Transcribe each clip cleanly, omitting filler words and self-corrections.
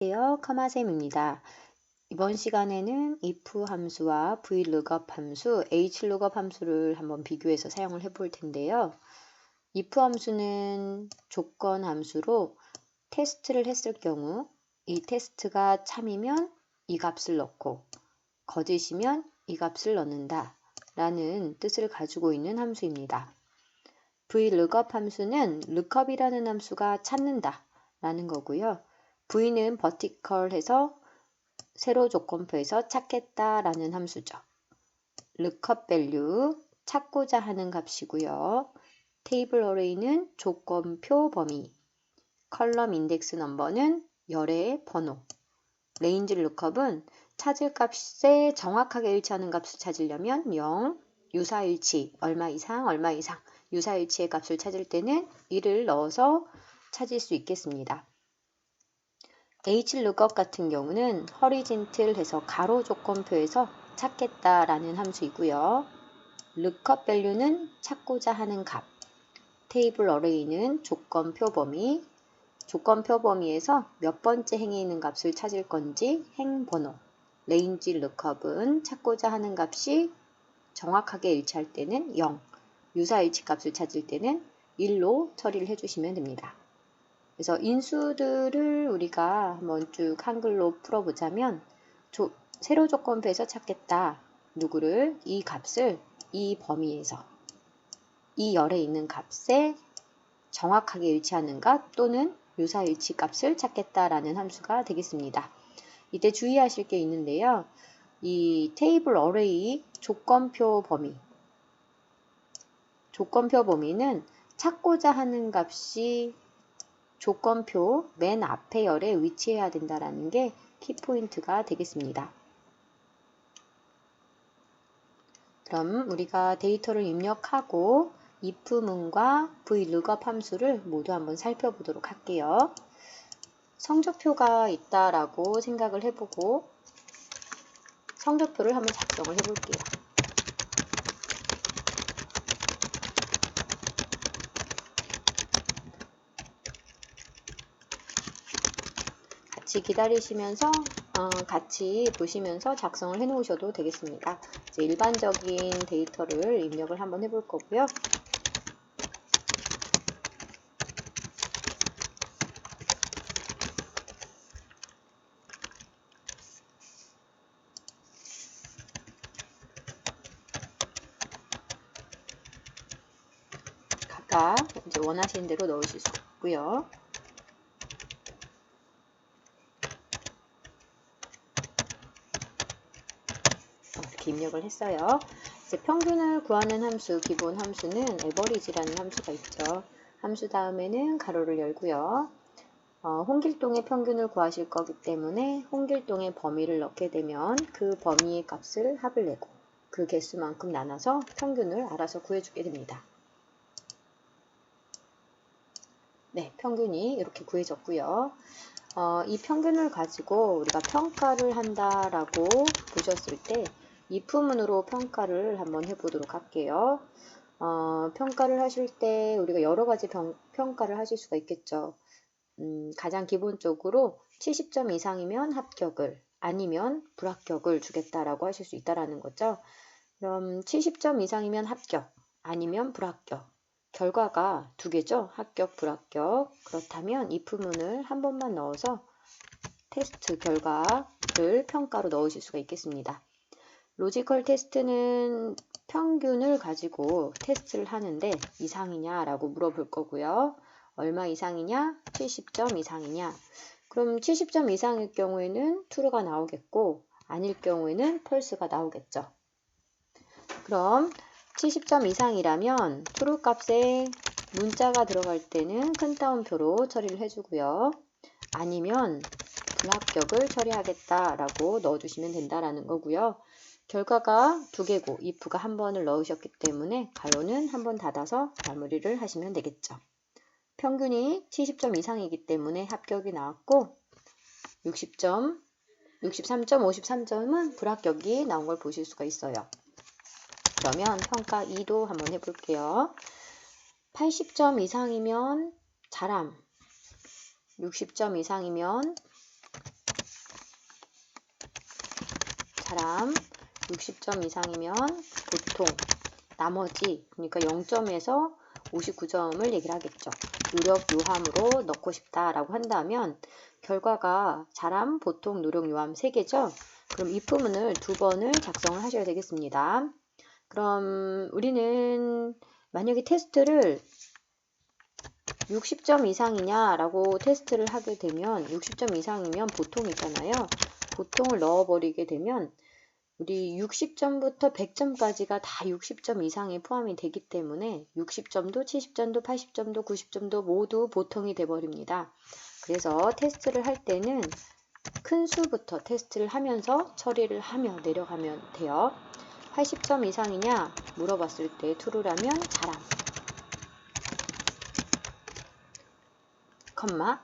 안녕하세요. 카마쌤입니다. 이번 시간에는 if 함수와 vlookup 함수, hlookup 함수를 한번 비교해서 사용을 해볼 텐데요. if 함수는 조건 함수로 테스트를 했을 경우 이 테스트가 참이면 이 값을 넣고 거짓이면 이 값을 넣는다 라는 뜻을 가지고 있는 함수입니다. vlookup 함수는 lookup이라는 함수가 찾는다 라는 거고요. v는 vertical 해서 세로 조건표에서 찾겠다 라는 함수죠. lookup value 찾고자 하는 값이고요. table array는 조건표 범위, column index number는 열의 번호, range lookup은 찾을 값에 정확하게 일치하는 값을 찾으려면 0, 유사일치, 얼마 이상, 유사일치의 값을 찾을 때는 1을 넣어서 찾을 수 있겠습니다. hlookup 같은 경우는 horizontal 해서 가로 조건표에서 찾겠다라는 함수이고요. lookup value는 찾고자 하는 값, table array는 조건표 범위, 조건표 범위에서 몇 번째 행에 있는 값을 찾을 건지 행번호, range lookup은 찾고자 하는 값이 정확하게 일치할 때는 0, 유사일치 값을 찾을 때는 1로 처리를 해주시면 됩니다. 그래서 인수들을 우리가 한번 쭉 한글로 풀어보자면 세로 조건표에서 찾겠다. 누구를? 이 값을 이 범위에서 이 열에 있는 값에 정확하게 일치하는가 또는 유사일치 값을 찾겠다라는 함수가 되겠습니다. 이때 주의하실 게 있는데요. 이 테이블 어레이 조건표 범위는 찾고자 하는 값이 조건표 맨 앞에 열에 위치해야 된다는 게 키포인트가 되겠습니다. 그럼 우리가 데이터를 입력하고 if문과 vlookup 함수를 모두 한번 살펴보도록 할게요. 성적표가 있다라고 생각을 해보고 성적표를 한번 작성을 해볼게요. 같이 기다리시면서 같이 보시면서 작성을 해 놓으셔도 되겠습니다. 이제 일반적인 데이터를 입력을 한번 해볼 거고요. 각각 이제 원하시는 대로 넣으실 수 있고요. 이렇게 입력을 했어요. 이제 평균을 구하는 함수, 기본 함수는 average라는 함수가 있죠. 함수 다음에는 가로를 열고요. 홍길동의 평균을 구하실 거기 때문에 홍길동의 범위를 넣게 되면 그 범위의 값을 합을 내고 그 개수만큼 나눠서 평균을 알아서 구해주게 됩니다. 네, 평균이 이렇게 구해졌고요. 이 평균을 가지고 우리가 평가를 한다라고 보셨을 때 if문으로 평가를 한번 해보도록 할게요. 평가를 하실 때 우리가 여러 가지 평가를 하실 수가 있겠죠. 가장 기본적으로 70점 이상이면 합격을 아니면 불합격을 주겠다라고 하실 수 있다라는 거죠. 그럼 70점 이상이면 합격 아니면 불합격. 결과가 두 개죠. 합격, 불합격. 그렇다면 if문을 한 번만 넣어서 테스트 결과를 평가로 넣으실 수가 있겠습니다. 로지컬 테스트는 평균을 가지고 테스트를 하는데 이상이냐라고 물어볼 거고요. 얼마 이상이냐? 70점 이상이냐? 그럼 70점 이상일 경우에는 true가 나오겠고 아닐 경우에는 false가 나오겠죠. 그럼 70점 이상이라면 true 값에 문자가 들어갈 때는 큰 따옴표로 처리를 해주고요. 아니면 불합격을 처리하겠다라고 넣어주시면 된다라는 거고요. 결과가 두 개고 if가 한 번을 넣으셨기 때문에 가로는 한 번 닫아서 마무리를 하시면 되겠죠. 평균이 70점 이상이기 때문에 합격이 나왔고 60점, 63점, 53점은 불합격이 나온 걸 보실 수가 있어요. 그러면 평가 2도 한번 해볼게요. 80점 이상이면 잘함, 60점 이상이면 사람 60점 이상이면 보통 나머지 그러니까 0점에서 59점을 얘기를 하겠죠. 노력 요함으로 넣고 싶다라고 한다면 결과가 사람, 보통, 노력, 요함 3개죠. 그럼 if문을 2번을 작성을 하셔야 되겠습니다. 그럼 우리는 만약에 테스트를 60점 이상이냐라고 테스트를 하게 되면 60점 이상이면 보통이잖아요. 보통을 넣어버리게 되면 우리 60점부터 100점까지가 다 60점 이상에 포함이 되기 때문에 60점도 70점도 80점도 90점도 모두 보통이 돼버립니다. 그래서 테스트를 할 때는 큰 수부터 테스트를 하면서 처리를 하며 내려가면 돼요. 80점 이상이냐 물어봤을 때 true라면 자람, 컴마,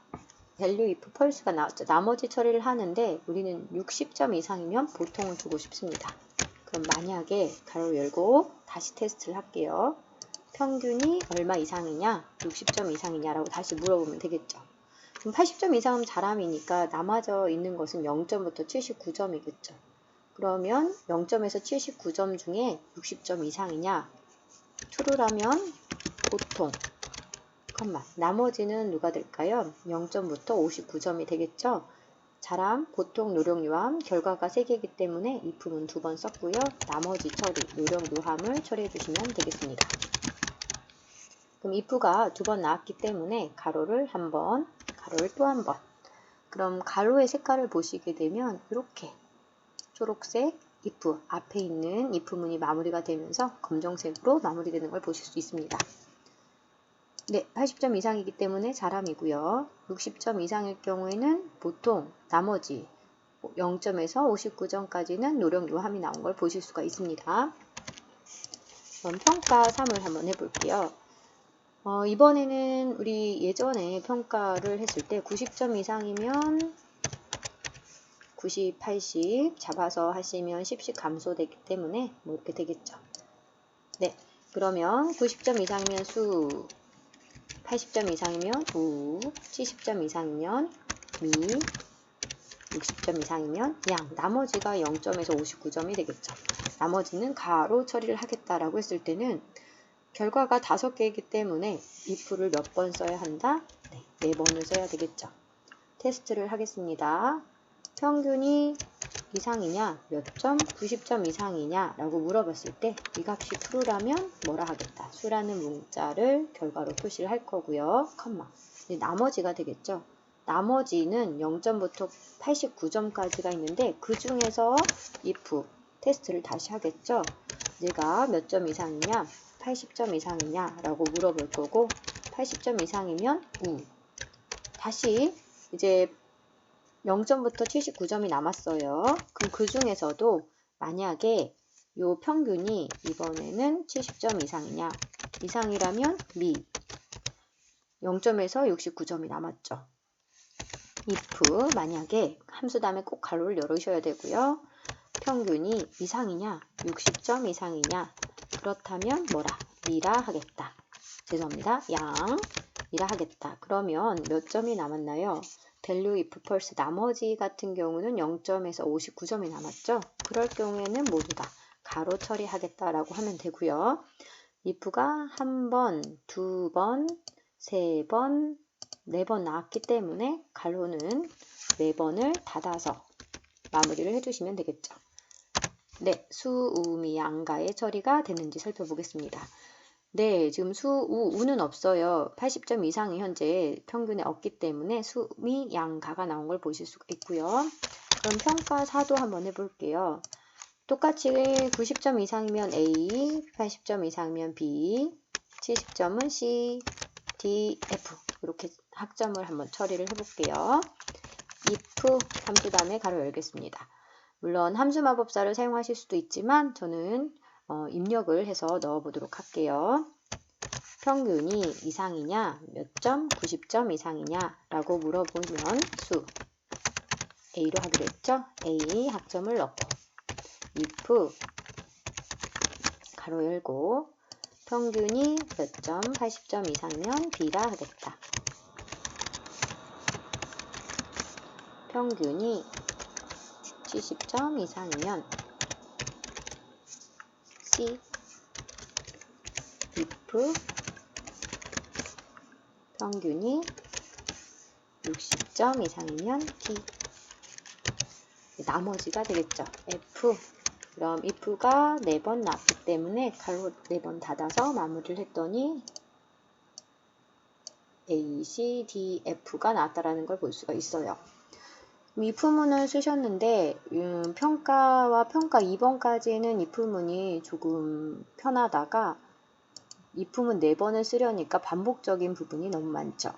value if false가 나왔죠. 나머지 처리를 하는데 우리는 60점 이상이면 보통을 주고 싶습니다. 그럼 만약에 가로 열고 다시 테스트를 할게요. 평균이 얼마 이상이냐, 60점 이상이냐라고 다시 물어보면 되겠죠. 그럼 80점 이상은 자람이니까 남아져 있는 것은 0점부터 79점이겠죠. 그러면 0점에서 79점 중에 60점 이상이냐, true라면 보통, 나머지는 누가 될까요? 0점부터 59점이 되겠죠. 자람, 보통, 노력, 요함, 결과가 3개이기 때문에 if문 2번 썼고요. 나머지 처리, 노력, 요함을 처리해 주시면 되겠습니다. 그럼 if가 2번 나왔기 때문에 가로를 한 번, 가로를 또 한 번. 그럼 가로의 색깔을 보시게 되면 이렇게 초록색 if, 앞에 있는 if문이 마무리가 되면서 검정색으로 마무리되는 걸 보실 수 있습니다. 네, 80점 이상이기 때문에 자람이고요. 60점 이상일 경우에는 보통, 나머지 0점에서 59점까지는 노력 요함이 나온 걸 보실 수가 있습니다. 그럼 평가 3을 한번 해볼게요. 이번에는 우리 예전에 평가를 했을 때 90점 이상이면 90, 80 잡아서 하시면 10씩 감소되기 때문에 뭐 이렇게 되겠죠. 네, 그러면 90점 이상이면 수, 80점 이상이면 우, 70점 이상이면 미, 60점 이상이면 양, 나머지가 0점에서 59점이 되겠죠. 나머지는 가로 처리를 하겠다라고 했을 때는 결과가 5개이기 때문에 if를 몇 번 써야 한다? 네, 4번을 써야 되겠죠. 테스트를 하겠습니다. 평균이 이상이냐, 몇 점, 90점 이상이냐 라고 물어봤을 때 이 값이 true라면 뭐라 하겠다. 수라는 문자를 결과로 표시를 할 거고요. 컴마. 나머지가 되겠죠. 나머지는 0점부터 89점까지가 있는데 그 중에서 if 테스트를 다시 하겠죠. 얘가 몇 점 이상이냐, 80점 이상이냐 라고 물어볼 거고 80점 이상이면 우. 다시 이제 0점부터 79점이 남았어요. 그럼 그 중에서도 만약에 요 평균이 이번에는 70점 이상이냐, 이상이라면 미, 0점에서 69점이 남았죠. if 만약에 함수 다음에 꼭 가로를 열으셔야 되고요. 평균이 이상이냐, 60점 이상이냐, 그렇다면 뭐라? 미라 하겠다. 죄송합니다. 양이라 하겠다. 그러면 몇 점이 남았나요? value if false 나머지 같은 경우는 0점에서 59점이 남았죠. 그럴 경우에는 모두 다 가로 처리하겠다라고 하면 되고요. if가 1번, 2번, 3번, 4번 나왔기 때문에 가로는 4번을 닫아서 마무리를 해주시면 되겠죠. 네, 수, 우, 미, 양가의 처리가 됐는지 살펴보겠습니다. 네, 지금 수, 우는 없어요. 80점 이상이 현재 평균에 없기 때문에 수, 미, 양, 가가 나온 걸 보실 수가 있고요. 그럼 평가 4도 한번 해볼게요. 똑같이 90점 이상이면 A, 80점 이상이면 B, 70점은 C, D, F 이렇게 학점을 한번 처리를 해볼게요. if 함수 다음에 가로 열겠습니다. 물론 함수 마법사를 사용하실 수도 있지만 저는 입력을 해서 넣어보도록 할게요. 평균이 이상이냐, 몇 점, 90점 이상이냐 라고 물어보면 수 A로 하기로 했죠. A 학점을 넣고 if 가로 열고 평균이 몇 점, 80점 이상이면 B라 하겠다. 평균이 70점 이상이면 C if 평균이 60점 이상이면 D. 나머지가 되겠죠. F. 그럼 if가 4번 나왔기 때문에 가로 4번 닫아서 마무리를 했더니 A, C, D, F가 나왔다라는 걸 볼 수가 있어요. if문을 쓰셨는데 평가와 평가 2번까지는 if문이 조금 편하다가 if문 4번을 쓰려니까 반복적인 부분이 너무 많죠.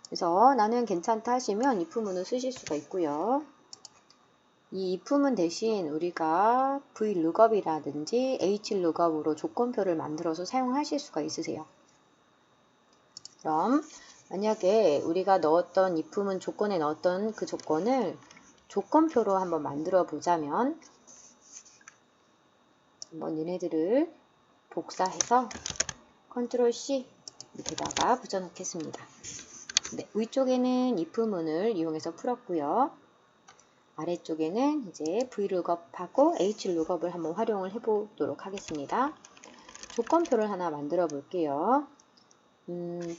그래서 나는 괜찮다 하시면 if문을 쓰실 수가 있고요. 이 if문 대신 우리가 vlookup이라든지 hlookup으로 조건표를 만들어서 사용하실 수가 있으세요. 그럼 만약에 우리가 넣었던 if문 조건에 넣었던 그 조건을 조건표로 한번 만들어 보자면 한번 얘네들을 복사해서 컨트롤 C 밑에다가 붙여넣겠습니다. 네, 위쪽에는 if문을 이용해서 풀었고요. 아래쪽에는 이제 vlookup하고 hlookup을 한번 활용을 해보도록 하겠습니다. 조건표를 하나 만들어 볼게요.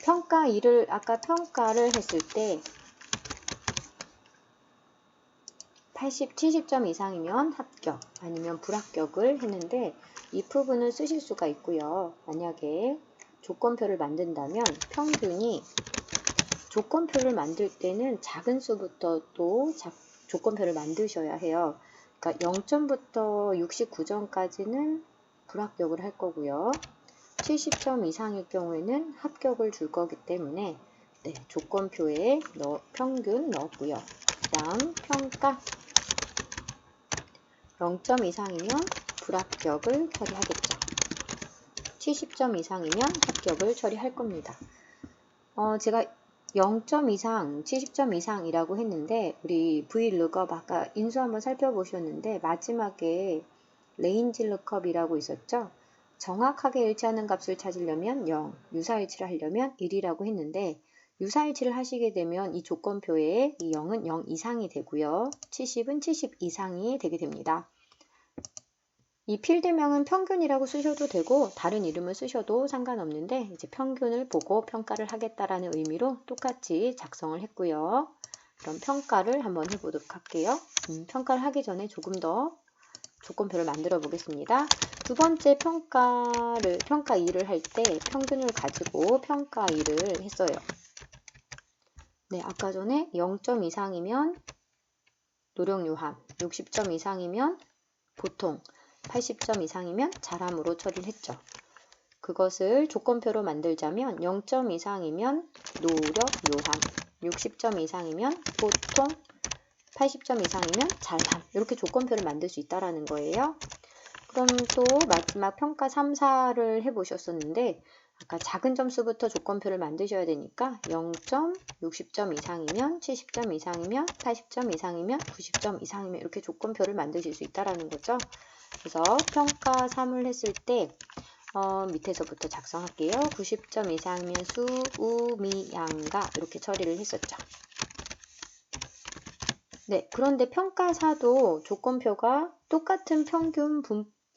평가 2를 아까 평가를 했을 때 80, 70점 이상이면 합격 아니면 불합격을 했는데 if문을 쓰실 수가 있고요. 만약에 조건표를 만든다면 평균이 조건표를 만들 때는 작은 수부터 또 조건표를 만드셔야 해요. 그러니까 0점부터 69점까지는 불합격을 할 거고요. 70점 이상일 경우에는 합격을 줄 거기 때문에 네, 조건표에 평균 넣었고요. 그 다음 평가 0점 이상이면 불합격을 처리하겠죠. 70점 이상이면 합격을 처리할 겁니다. 제가 0점 이상, 70점 이상이라고 했는데 우리 vlookup 아까 인수 한번 살펴보셨는데 마지막에 range lookup이라고 있었죠. 정확하게 일치하는 값을 찾으려면 0, 유사일치를 하려면 1이라고 했는데 유사일치를 하시게 되면 이 조건표에 이 0은 0 이상이 되고요. 70은 70 이상이 되게 됩니다. 이 필드명은 평균이라고 쓰셔도 되고 다른 이름을 쓰셔도 상관없는데 이제 평균을 보고 평가를 하겠다라는 의미로 똑같이 작성을 했고요. 그럼 평가를 한번 해보도록 할게요. 평가를 하기 전에 조금 더 조건표를 만들어 보겠습니다. 두 번째 평가 2를 할 때 평균을 가지고 평가 2를 했어요. 네, 아까 전에 0점 이상이면 노력요함, 60점 이상이면 보통, 80점 이상이면 잘함으로 처리를 했죠. 그것을 조건표로 만들자면 0점 이상이면 노력요함, 60점 이상이면 보통, 80점 이상이면 잘함 이렇게 조건표를 만들 수 있다는 거예요. 그럼 또 마지막 평가 3, 4를 해보셨었는데 아까 작은 점수부터 조건표를 만드셔야 되니까 0점, 60점 이상이면 70점 이상이면 80점 이상이면 90점 이상이면 이렇게 조건표를 만드실 수 있다는 거죠. 그래서 평가 3을 했을 때 밑에서부터 작성할게요. 90점 이상이면 수, 우, 미, 양가 이렇게 처리를 했었죠. 네, 그런데 평가 4도 조건표가 똑같은 평균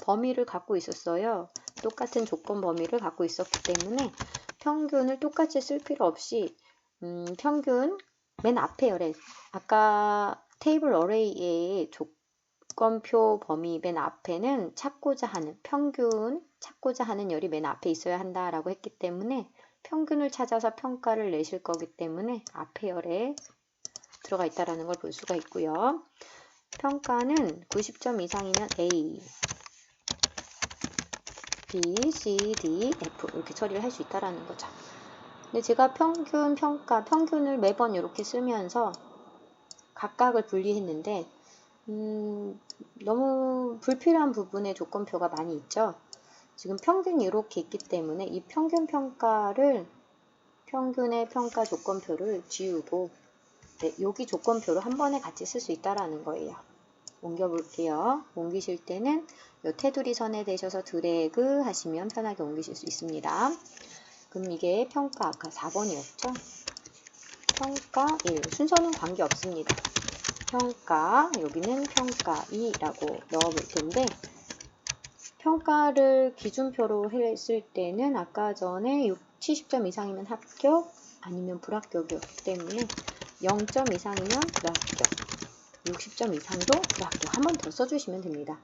범위를 갖고 있었어요. 똑같은 조건 범위를 갖고 있었기 때문에 평균을 똑같이 쓸 필요 없이 평균 맨 앞에 아까 테이블 어레이의 조건표 범위 맨 앞에는 찾고자 하는 열이 맨 앞에 있어야 한다라고 했기 때문에 평균을 찾아서 평가를 내실 거기 때문에 앞에 열에 들어가 있다는 걸 볼 수가 있고요. 평가는 90점 이상이면 A, B, C, D, F 이렇게 처리를 할 수 있다는 거죠. 근데 제가 평균을 매번 이렇게 쓰면서 각각을 분리했는데 너무 불필요한 부분에 조건표가 많이 있죠. 지금 평균이 이렇게 있기 때문에 이 평균의 평가 조건표를 지우고 네, 여기 조건표로 한 번에 같이 쓸 수 있다는 거예요. 옮겨 볼게요. 옮기실 때는 이 테두리 선에 대셔서 드래그 하시면 편하게 옮기실 수 있습니다. 그럼 이게 평가 아까 4번이었죠? 평가 1 순서는 관계없습니다. 평가 여기는 평가 2라고 넣어 볼 텐데 평가를 기준표로 했을 때는 아까 전에 70점 이상이면 합격 아니면 불합격이었기 때문에 0점 이상이면 불합격, 60점 이상도 불합격 한 번 더 써주시면 됩니다.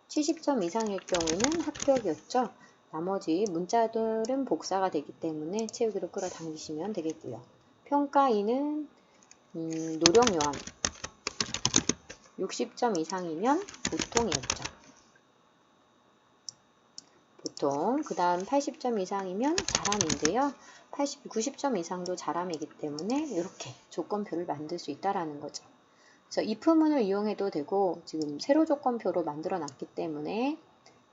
70점 이상일 경우에는 합격이었죠. 나머지 문자들은 복사가 되기 때문에 채우기로 끌어당기시면 되겠고요. 평가 2는 노령요함 60점 이상이면 보통이었죠. 보통. 그 다음 80점 이상이면 잘함인데요. 90점 이상도 잘함이기 때문에 이렇게 조건표를 만들 수 있다라는 거죠. 그래서 if문을 이용해도 되고 지금 세로 조건표로 만들어 놨기 때문에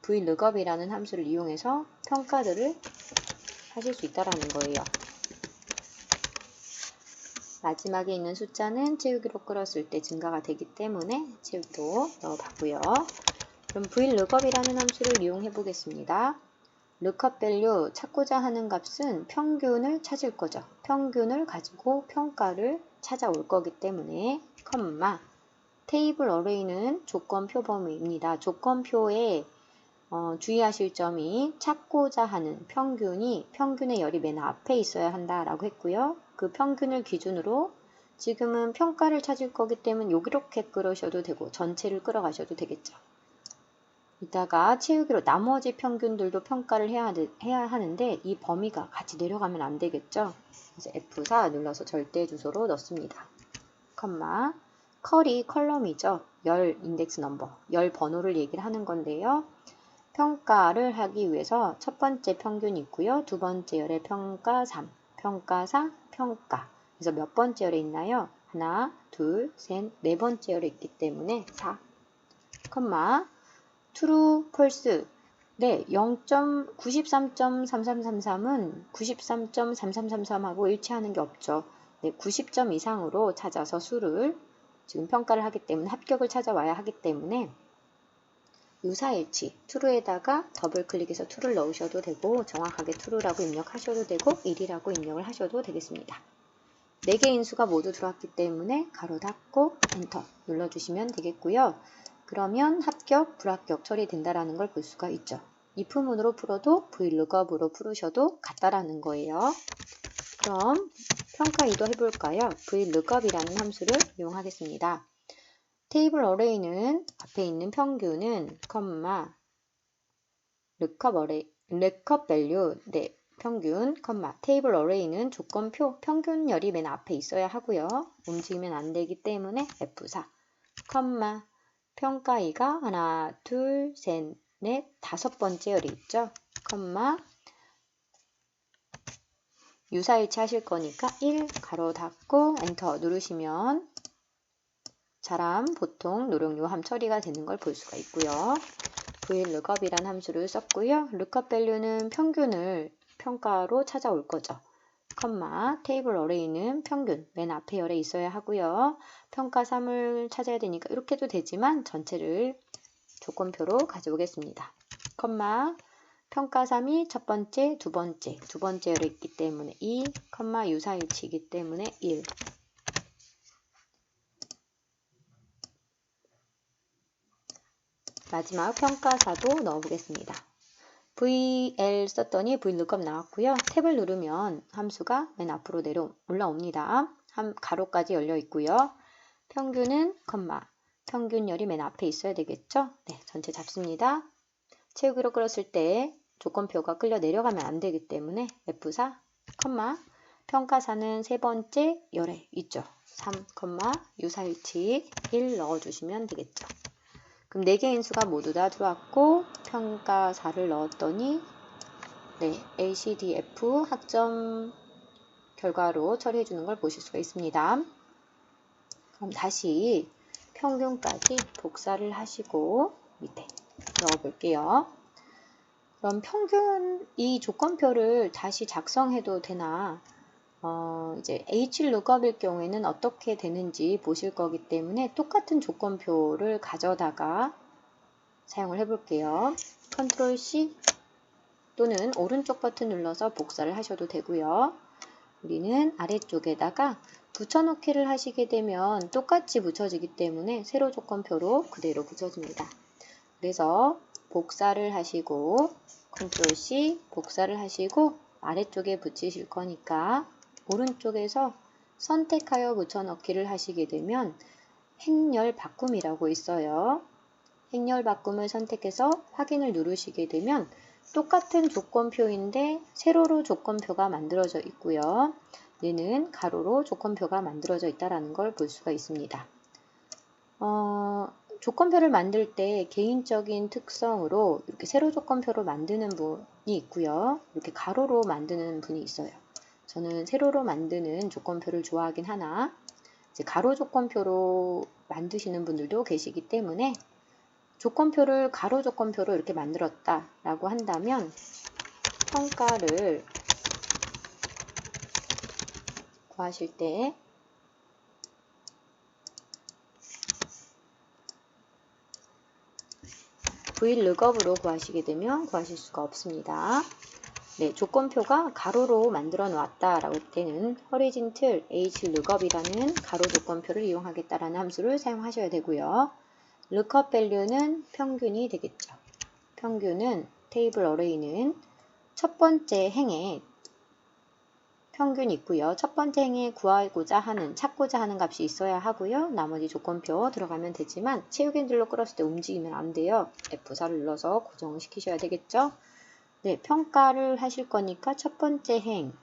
vlookup이라는 함수를 이용해서 평가들을 하실 수 있다라는 거예요. 마지막에 있는 숫자는 채우기로 끌었을 때 증가가 되기 때문에 채우기로 넣어봤고요. 그럼 vlookup이라는 함수를 이용해 보겠습니다. lookup value 찾고자 하는 값은 평균을 찾을 거죠. 평균을 가지고 평가를 찾아올 거기 때문에 컴마 테이블 어레이는 조건표 범위입니다. 조건표에 주의하실 점이 찾고자 하는 평균이 평균의 열이 맨 앞에 있어야 한다라고 했고요. 그 평균을 기준으로 지금은 평가를 찾을 거기 때문에 이렇게 끌으셔도 되고 전체를 끌어가셔도 되겠죠. 이따가 채우기로 나머지 평균들도 평가를 해야 하는데 이 범위가 같이 내려가면 안 되겠죠. 그래서 F4 눌러서 절대 주소로 넣습니다. 컴마 컬이 컬럼이죠. 열 인덱스 넘버, 열 번호를 얘기를 하는 건데요. 평가를 하기 위해서 첫 번째 평균이 있고요. 두 번째 열에 평가 3, 평가 4, 평가. 그래서 몇 번째 열에 있나요? 하나, 둘, 셋, 네 번째 열에 있기 때문에 4, 컴마 true, false. 네, 93.3333은 93.3333하고 일치하는 게 없죠. 네, 90점 이상으로 찾아서 수를 지금 평가를 하기 때문에 합격을 찾아와야 하기 때문에 유사일치, true에다가 더블 클릭해서 true를 넣으셔도 되고 정확하게 true라고 입력하셔도 되고 1이라고 입력을 하셔도 되겠습니다. 4개 인수가 모두 들어왔기 때문에 가로 닫고 엔터 눌러주시면 되겠고요. 그러면 합격, 불합격 처리된다라는 걸 볼 수가 있죠. if문으로 풀어도 vlookup으로 풀으셔도 같다라는 거예요. 그럼 평가 2도 해볼까요? vlookup이라는 함수를 이용하겠습니다. 테이블 어레이는 앞에 있는 평균은 컴마 lookup value 네 평균 컴마 테이블 어레이는 조건표 평균열이 맨 앞에 있어야 하고요. 움직이면 안 되기 때문에 F4 컴마 평가 2가 하나, 둘, 셋, 넷, 다섯 번째 열이 있죠. 컴마 유사일치 하실 거니까 1 가로 닫고 엔터 누르시면 잘함, 보통, 노령요함 처리가 되는 걸 볼 수가 있고요. vlookup이라는 함수를 썼고요. lookup value는 평균을 평가로 찾아올 거죠. 컴마 테이블 어레이는 평균 맨 앞에 열에 있어야 하고요. 평가 3을 찾아야 되니까 이렇게 해도 되지만 전체를 조건표로 가져오겠습니다. 컴마 평가 3이 첫 번째, 두 번째 열에 있기 때문에 2, 컴마 유사일치이기 때문에 1. 마지막 평가 4도 넣어보겠습니다. VL 썼더니 vlookup 나왔고요. 탭을 누르면 함수가 맨 앞으로 올라옵니다. 가로까지 열려 있고요. 평균은 컴마 평균열이 맨 앞에 있어야 되겠죠? 네, 전체 잡습니다. 채우기로 끌었을 때 조건표가 끌려 내려가면 안 되기 때문에 F4, 컴마 평가 4는 세 번째 열에 있죠. 3, 컴마 유사일치 1 넣어주시면 되겠죠. 그럼 4개 인수가 모두 다 들어왔고 평가 4를 넣었더니 네, ACDF 학점 결과로 처리해 주는 걸 보실 수가 있습니다. 그럼 다시 평균까지 복사를 하시고 밑에 넣어 볼게요. 그럼 평균 이 조건표를 다시 작성해도 되나 이제 hlookup일 경우에는 어떻게 되는지 보실 거기 때문에 똑같은 조건표를 가져다가 사용을 해볼게요. Ctrl C 또는 오른쪽 버튼 눌러서 복사를 하셔도 되고요. 우리는 아래쪽에다가 붙여넣기를 하시게 되면 똑같이 붙여지기 때문에 세로 조건표로 그대로 붙여집니다. 그래서 복사를 하시고 컨트롤 C 복사를 하시고 아래쪽에 붙이실 거니까 오른쪽에서 선택하여 붙여넣기를 하시게 되면 행렬 바꿈이라고 있어요. 행렬 바꿈을 선택해서 확인을 누르시게 되면 똑같은 조건표인데 세로로 조건표가 만들어져 있고요. 얘는 가로로 조건표가 만들어져 있다는 걸 볼 수가 있습니다. 조건표를 만들 때 개인적인 특성으로 이렇게 세로 조건표로 만드는 분이 있고요. 이렇게 가로로 만드는 분이 있어요. 저는 세로로 만드는 조건표를 좋아하긴 하나 이제 가로 조건표로 만드시는 분들도 계시기 때문에 조건표를 가로 조건표로 이렇게 만들었다 라고 한다면 평가를 구하실 때 VLOOKUP으로 구하시게 되면 구하실 수가 없습니다. 네, 조건표가 가로로 만들어 놓았다 라고 할 때는 horizontal HLOOKUP이라는 가로 조건표를 이용하겠다라는 함수를 사용하셔야 되고요. lookup value는 평균이 되겠죠. 평균은 테이블 어레이는 첫 번째 행에 평균이 있고요. 첫 번째 행에 구하고자 하는, 찾고자 하는 값이 있어야 하고요. 나머지 조건표 들어가면 되지만 채우기줄로 끌었을 때 움직이면 안 돼요. F4를 눌러서 고정시키셔야 되겠죠. 네, 평가를 하실 거니까 첫 번째 행,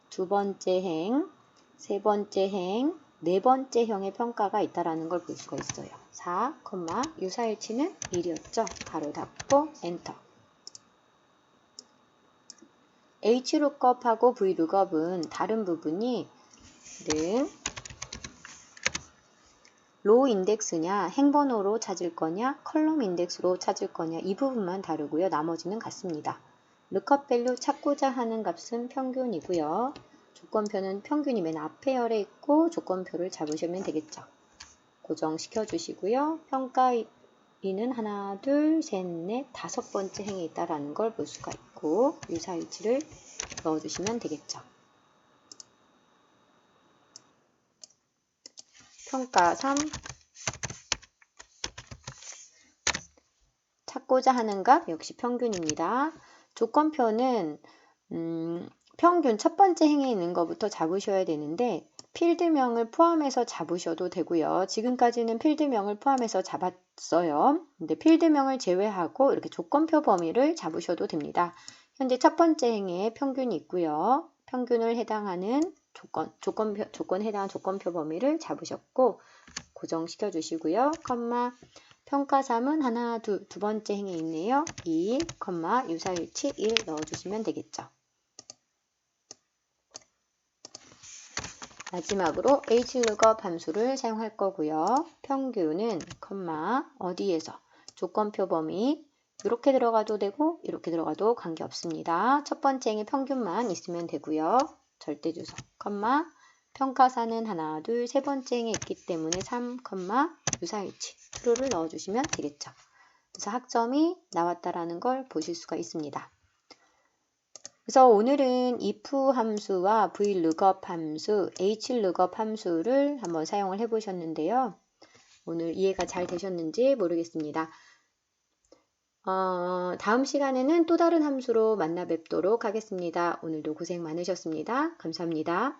두 번째 행, 세 번째 행, 네 번째 형의 평가가 있다라는 걸 볼 수가 있어요. 4, 유사일치는 1이었죠. 가로 닫고 엔터. HLOOKUP하고 VLOOKUP은 다른 부분이 로우 인덱스냐, 행번호로 찾을 거냐, 컬럼 인덱스로 찾을 거냐 이 부분만 다르고요. 나머지는 같습니다. lookup value 찾고자 하는 값은 평균이고요. 조건표는 평균이 맨 앞에 열에 있고 조건표를 잡으시면 되겠죠. 고정시켜 주시고요. 평가인은 하나, 둘, 셋, 넷, 다섯 번째 행에 있다라는 걸 볼 수가 있고 유사일치를 넣어주시면 되겠죠. 평가 3 찾고자 하는 값 역시 평균입니다. 조건표는 평균 첫 번째 행에 있는 것부터 잡으셔야 되는데 필드명을 포함해서 잡으셔도 되고요. 지금까지는 필드명을 포함해서 잡았어요. 근데 필드명을 제외하고 이렇게 조건표 범위를 잡으셔도 됩니다. 현재 첫 번째 행에 평균이 있고요. 평균을 해당하는 조건에 해당하는 조건표 범위를 잡으셨고 고정시켜 주시고요. 평가 3은 하나, 두 번째 행에 있네요. 2, 유사일치 1 넣어주시면 되겠죠. 마지막으로 HLOOKUP 함수를 사용할 거고요. 평균은 어디에서 조건표 범위 이렇게 들어가도 되고 이렇게 들어가도 관계없습니다. 첫 번째 행의 평균만 있으면 되고요. 절대주소, 평가사는 하나, 둘, 세 번째 행에 있기 때문에 3, 유사일치 true를 넣어주시면 되겠죠. 그래서 학점이 나왔다라는 걸 보실 수가 있습니다. 그래서 오늘은 if 함수와 VLOOKUP 함수, HLOOKUP 함수를 한번 사용을 해보셨는데요. 오늘 이해가 잘 되셨는지 모르겠습니다. 다음 시간에는 또 다른 함수로 만나 뵙도록 하겠습니다. 오늘도 고생 많으셨습니다. 감사합니다.